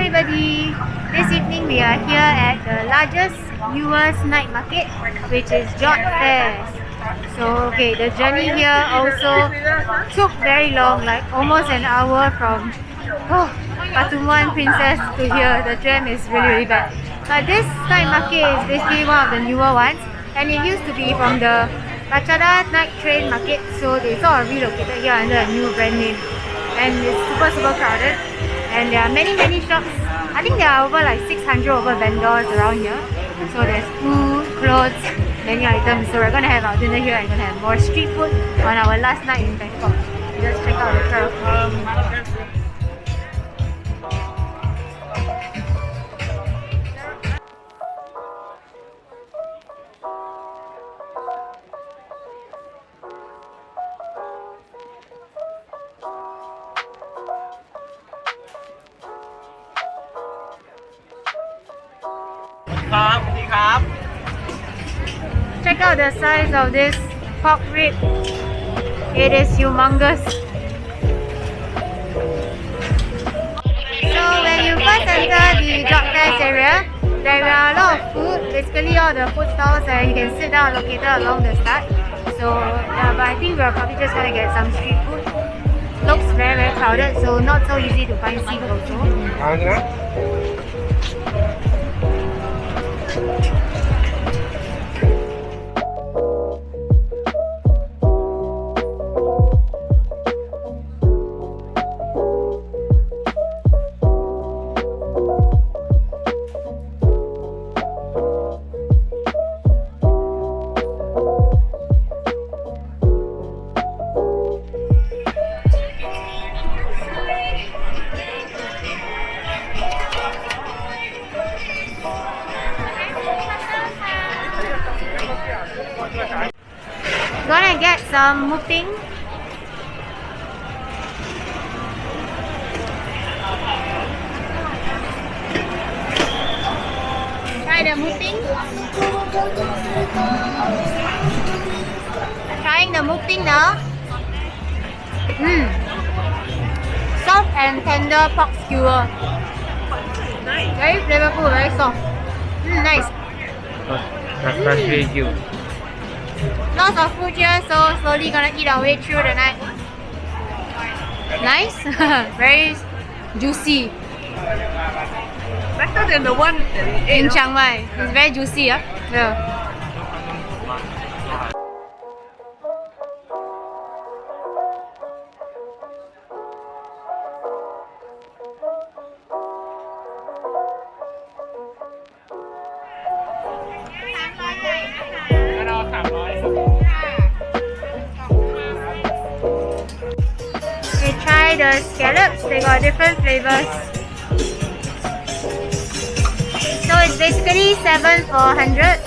everybody! This evening we are here at the largest, newest night market, which is Jodd Fairs. So okay, the journey here also took very long, like almost an hour from Patumwan Princess to here. The tram is really bad. But this night market is basically one of the newer ones, and it used to be from the Lachada night train market, so they sort of relocated here under a new brand name. And it's super crowded, and there are many shops. I think there are over like 600 over vendors around here. So there's food, clothes, many items. So we're gonna have our dinner here and gonna have more street food on our last night in Bangkok. Just check out the crowd. Check out the size of this pork rib. It is humongous. So when you first enter the Jodd Fairs area, there are a lot of food, basically all the food stalls that you can sit down located along the start. So but I think we're probably just gonna get some street food. Looks very crowded, so not so easy to find seafood also. Gonna get some muping. Try the muping. Trying the muping now. Soft and tender pork skewer. Very flavorful, very soft. Nice. That's freshly juice. Lots of food here, so slowly gonna eat our way through the night. Nice, very juicy. Better than the one In Chiang Mai, it's very juicy, yeah. Try the scallops, they got different flavors. So it's basically 7 for 100.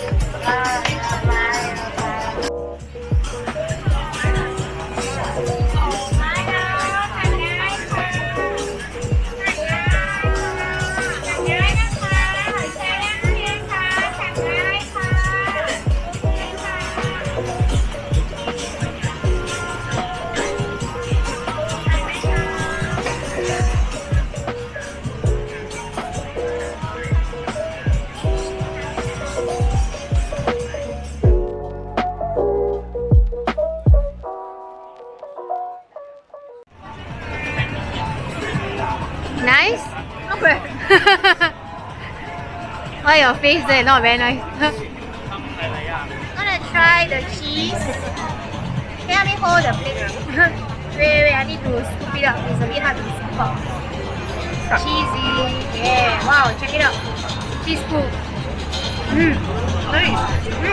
Nice? Not bad. Why your face there? Not very nice. Gonna try the cheese. Can you help me hold the plate? Wait, I need to scoop it up. It's a bit hard to scoop up. Cheesy. Yeah, wow, check it out. Cheese scoop. Nice.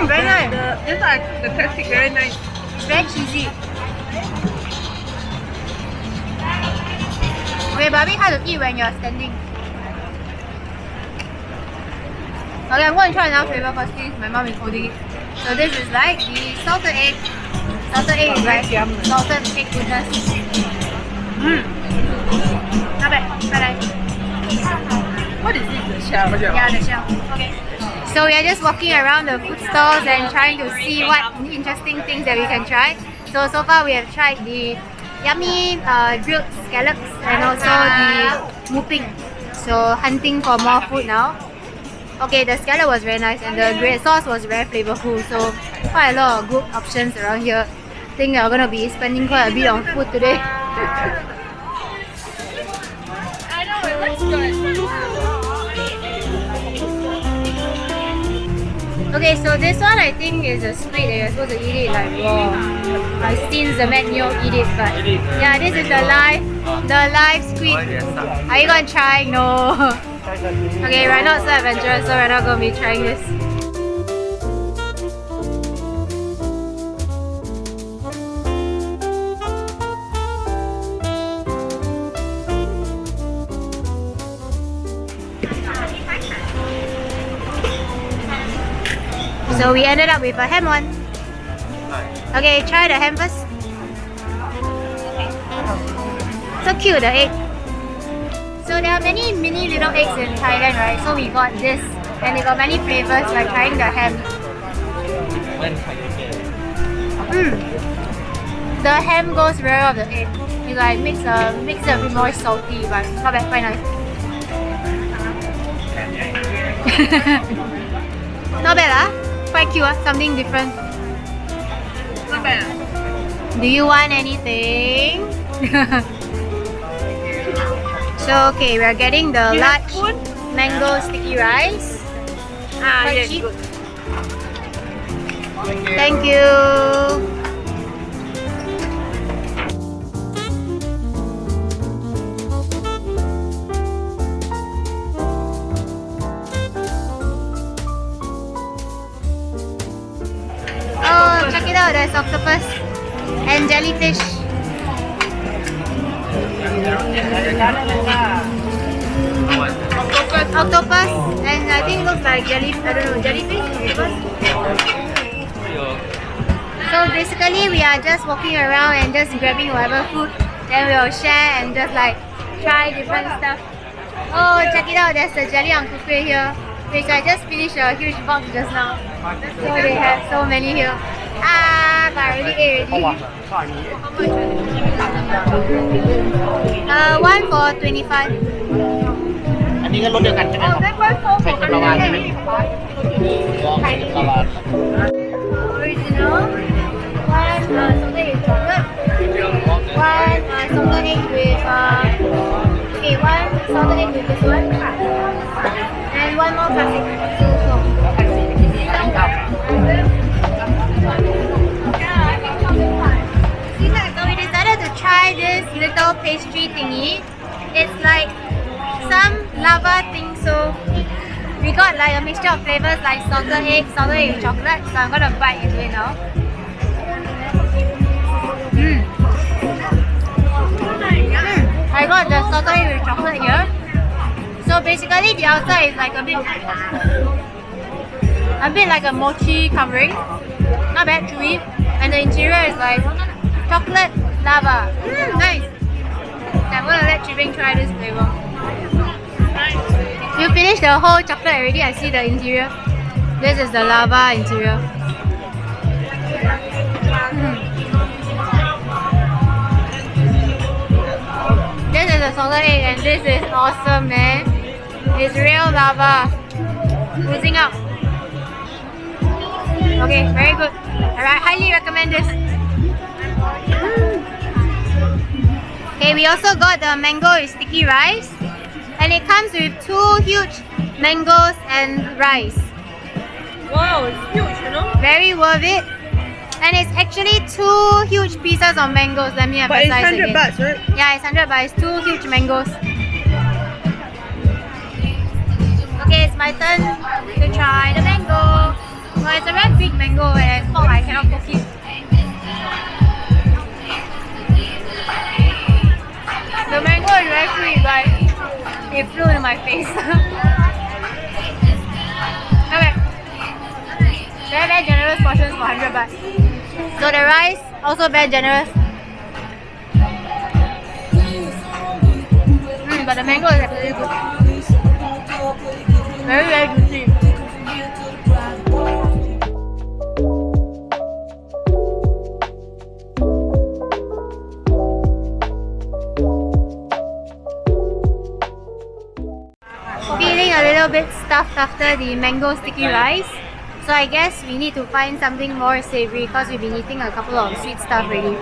Very nice. The inside, the plastic very nice. It's very cheesy. Okay, but a bit hard to eat when you're standing. Okay, I'm going to try another flavor first since my mom is holding it. So this is like the salted egg. Salted egg is like salted egg goodness. Not bad. I like. What is this? The shell? Yeah, the shell. Okay. So we are just walking around the food stalls and trying to see what interesting things that we can try. So far we have tried the yummy grilled scallops and also the muping. So hunting for more food now. Okay, the scallop was very nice and the grey sauce was very flavorful. So quite a lot of good options around here. I think we're gonna be spending quite a bit on food today. I know, it looks good. Okay, so this one I think is a squid that you're supposed to eat it like raw. I've seen the menu eat it, but yeah, this is the live squid. Are you gonna try? No. Okay, we're not so adventurous, so we're not gonna be trying this. So we ended up with a ham one. Okay, try the ham first. So cute, the egg. So there are many mini little eggs in Thailand, right? So we got this, and they got many flavors. Like trying the ham. The ham goes very well with the egg. It like makes it a bit more salty, but not bad, quite nice. Not bad, huh? Quite cute, huh? Something different. Not bad. Do you want anything? So okay, we're getting the You have large spoon? mango sticky rice. Quite Yes, cheap. good. Thank you. Oh, check it out, there's octopus and jellyfish. Octopus and I think looks like jellyfish. So basically we are just walking around and just grabbing whatever food, then we'll share and just like try different stuff. Oh, check it out, there's the jelly ang kukueh here, which I just finished a huge box just now. So they have so many here. Ah, but I already ate already. One for 25. อันนี้ก็รสเดียวกันใช่ไหมครับ ไข่เค็มละวานใช่ไหมไข่เค็มละวาน Original. One salted egg with chocolate. One salted egg with okay, one salted egg with this one. And one more classic. So we decided to try this little pastry thingy. It's like some lava thing, so we got like a mixture of flavors like salted egg with chocolate. So I'm gonna bite into it now. I got the salted egg with chocolate here. So basically the outside is like a bit like a mochi covering. Not bad, chewy. And the interior is like chocolate lava. Nice. I'm gonna let Chibing try this flavor. You finished the whole chocolate already. I see the interior. This is the lava interior. This is the salted egg and this is awesome, man. It's real lava oozing out. Okay, very good. I highly recommend this. Okay, we also got the mango with sticky rice. And it comes with 2 huge mangoes and rice. Wow, it's huge, you know? Very worth it. And it's actually 2 huge pieces of mangoes. Let me But it's emphasize 100 again. baht, right? Yeah, it's 100 baht. It's 2 huge mangoes. Okay, it's my turn to try the mango. Well, it's a very big mango and I thought I cannot cook it. The mango is very sweet, but it flew in my face. Okay. Very generous portions for 100 baht. So the rice also very generous. But the mango is actually good. Very juicy. a little bit stuffed after the mango sticky rice. So I guess we need to find something more savory because we've been eating a couple of sweet stuff already.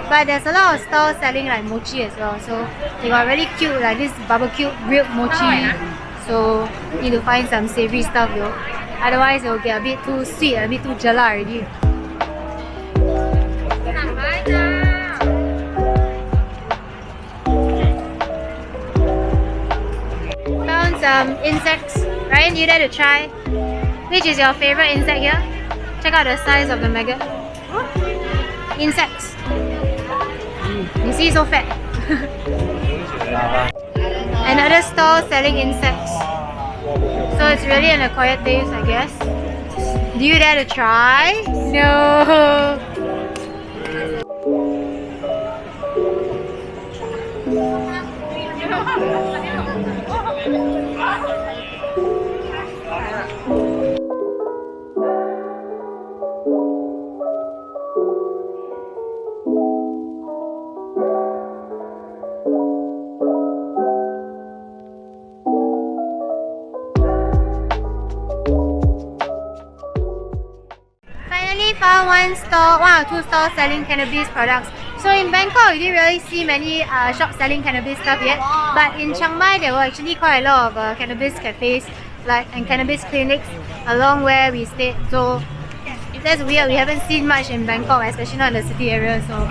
But there's a lot of stalls selling like mochi as well. So they got really cute, like this barbecued grilled mochi. So need to find some savory stuff though. Otherwise it will get a bit too sweet, a bit too jala already. Found some insects. Ryan, you dare to try? Which is your favorite insect here? Check out the size of the maggot. Insects. You see, so fat. Another stall selling insects. So it's really an acquired taste, I guess. Do you dare to try? No. Found one or two stores selling cannabis products. So in Bangkok, we didn't really see many shops selling cannabis stuff yet. But in Chiang Mai, there were actually quite a lot of cannabis cafes and cannabis clinics along where we stayed. So that's weird. We haven't seen much in Bangkok, especially not in the city area. So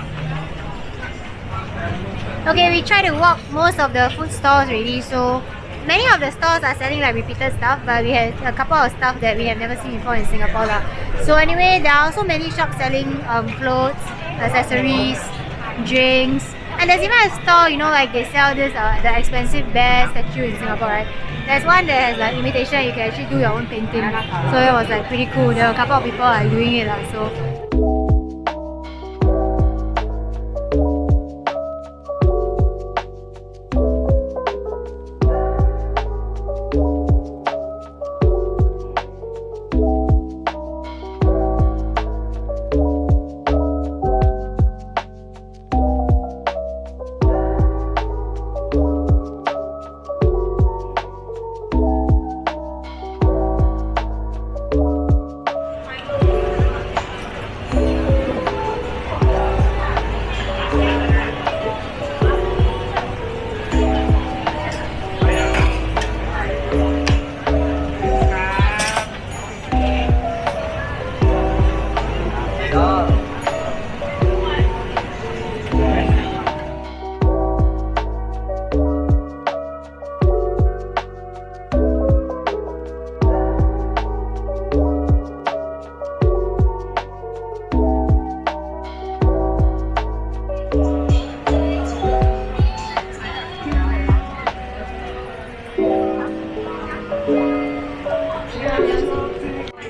okay, we tried to walk most of the food stalls already. So many of the stores are selling like repeated stuff, but we had a couple of stuff that we have never seen before in Singapore lah. So anyway, there are also many shops selling clothes, accessories, drinks, and there's even a store, you know, like they sell this the expensive bear statue in Singapore, right? There's one that has like imitation, you can actually do your own painting. So it was like pretty cool. There were a couple of people like doing it lah. So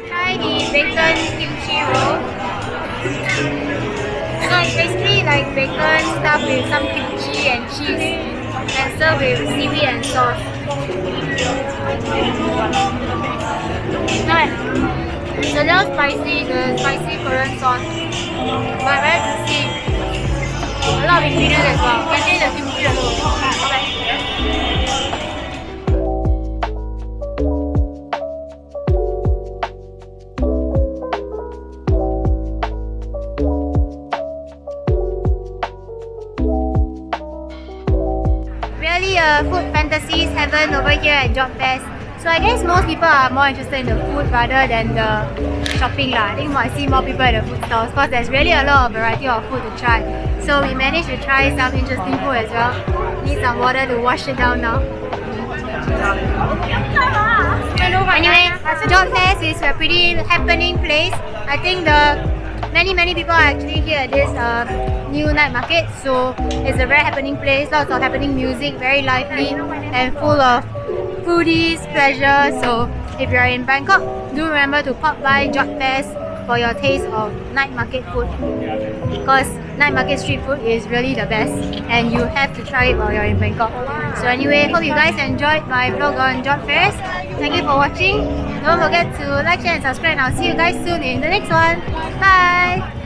try the bacon kimchi roll. So it's basically like bacon stuffed with some kimchi and cheese and served with seaweed and sauce. It's a little spicy, the spicy Korean sauce, but very juicy. A lot of ingredients as well. Can taste the kimchi also. Really a food fantasies heaven over here at Jodd Fairs. So I guess most people are more interested in the food rather than the shopping lah. I think I see more people at the food stalls because there's really a lot of variety of food to try. So we managed to try some interesting food as well. Need some water to wash it down now. Anyway, Jodd Fairs is a pretty happening place. I think many people are actually here at this new night market. So it's a very happening place. Lots of happening music, very lively and full of foodies, pleasure. So if you're in Bangkok, do remember to pop by Jodd Fairs for your taste of night market food, because night market street food is really the best and you have to try it while you're in Bangkok. So anyway, hope you guys enjoyed my vlog on Jodd Fairs. Thank you for watching. Don't forget to like, share and subscribe, and I'll see you guys soon in the next one. Bye!